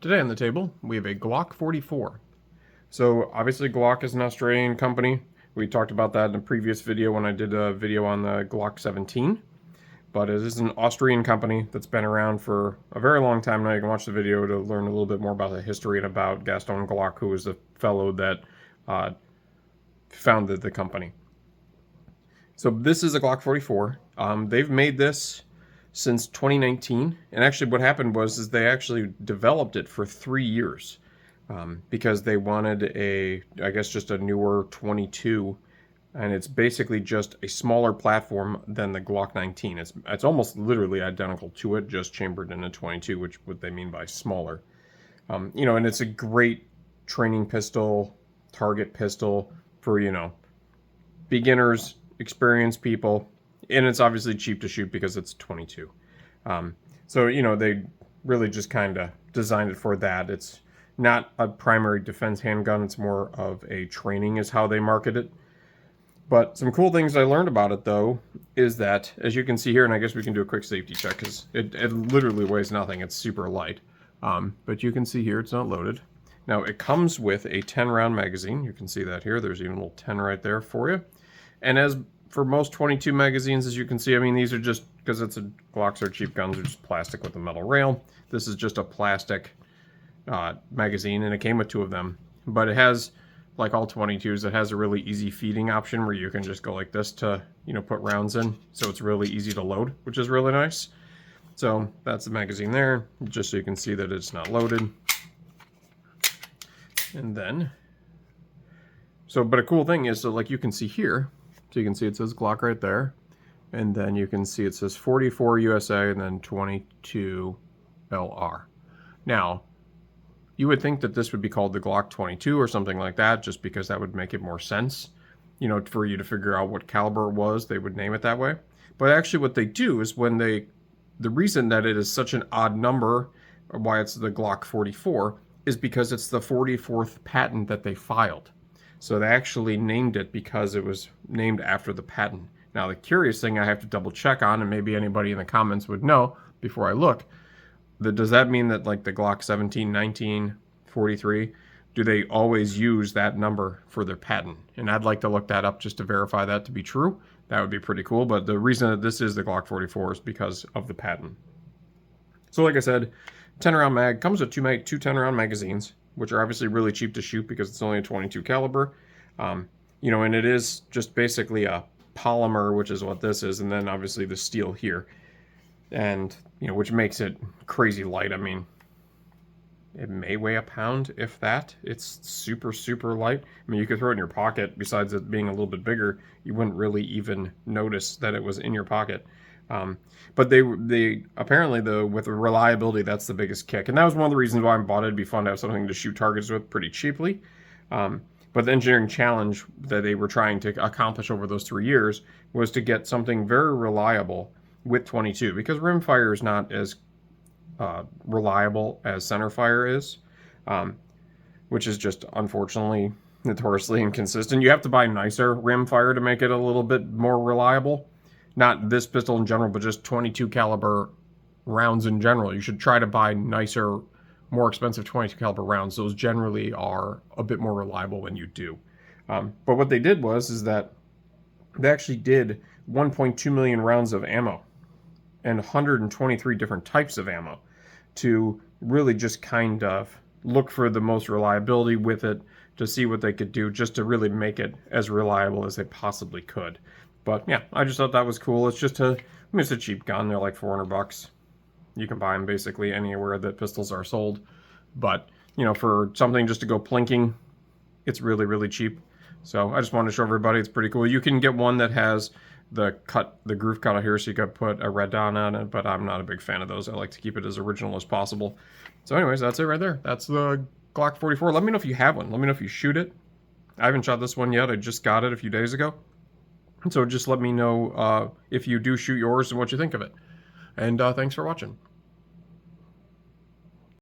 Today on the table, we have a Glock 44. So obviously Glock is an Australian company. We talked about that in a previous video when I did a video on the Glock 17. But it is an Austrian company that's been around for a very long time now. You can watch the video to learn a little bit more about the history and about Gaston Glock, who was the fellow that founded the company. So this is a Glock 44. They've made this since 2019, and actually what happened was they actually developed it for 3 years because they wanted I guess just a newer 22, and it's basically just a smaller platform than the Glock 19. It's almost literally identical to it, just chambered in a 22, which what they mean by smaller. And it's a great training pistol, target pistol for beginners, experienced people. And it's obviously cheap to shoot because it's 22. So they really just kind of designed it for that. It's not a primary defense handgun. It's more of a training is how they market it. But some cool things I learned about it, though, is that, as you can see here, and I guess we can do a quick safety check because it literally weighs nothing. It's super light. But you can see here it's not loaded. Now, it comes with a 10-round magazine. You can see that here. There's even a little 10 right there for you. And as for most 22 magazines, as you can see, I mean, these are just, because Glocks are cheap guns, they're just plastic with a metal rail. This is just a plastic magazine, and it came with 2 of them. But it has, like all 22s, it has a really easy feeding option where you can just go like this to, put rounds in. So it's really easy to load, which is really nice. So that's the magazine there, just so you can see that it's not loaded. And then, but a cool thing is, so like you can see here, so you can see it says Glock right there. And then you can see it says 44 USA and then 22 LR. Now, you would think that this would be called the Glock 22 or something like that, just because that would make it more sense. For you to figure out what caliber it was, they would name it that way. But actually what they do is the reason that it is such an odd number, why it's the Glock 44, is because it's the 44th patent that they filed. So they actually named it because it was named after the patent. Now, the curious thing I have to double check on, and maybe anybody in the comments would know before I look, does that mean that like the Glock 17, 19, 43, do they always use that number for their patent? And I'd like to look that up just to verify that to be true. That would be pretty cool. But the reason that this is the Glock 44 is because of the patent. So like I said, 10-round mag, comes with two 10-round magazines, which are obviously really cheap to shoot because it's only a 22 caliber. And it is just basically a polymer, which is what this is, and then obviously the steel here. And, which makes it crazy light. I mean, it may weigh a pound, if that. It's super, super light. I mean, you could throw it in your pocket. Besides it being a little bit bigger, you wouldn't really even notice that it was in your pocket. But they apparently, with the reliability, that's the biggest kick. And that was one of the reasons why I bought it. It'd be fun to have something to shoot targets with pretty cheaply. But the engineering challenge that they were trying to accomplish over those 3 years was to get something very reliable with 22, because rimfire is not as reliable as centerfire is, which is just unfortunately notoriously inconsistent. You have to buy nicer rimfire to make it a little bit more reliable. Not this pistol in general, but just 22 caliber rounds in general. You should try to buy nicer, more expensive 22 caliber rounds. Those generally are a bit more reliable when you do. But what they did is that they actually did 1.2 million rounds of ammo and 123 different types of ammo to really just kind of look for the most reliability with it, to see what they could do just to really make it as reliable as they possibly could. But yeah, I just thought that was cool. It's just it's a cheap gun. They're like $400. You can buy them basically anywhere that pistols are sold. But, for something just to go plinking, it's really, really cheap. So I just wanted to show everybody it's pretty cool. You can get one that has the groove cut out here, so you could put a red dot on it, but I'm not a big fan of those. I like to keep it as original as possible. So anyways, that's it right there. That's the Glock 44. Let me know if you have one. Let me know if you shoot it. I haven't shot this one yet. I just got it a few days ago. So just let me know if you do shoot yours and what you think of it. And thanks for watching.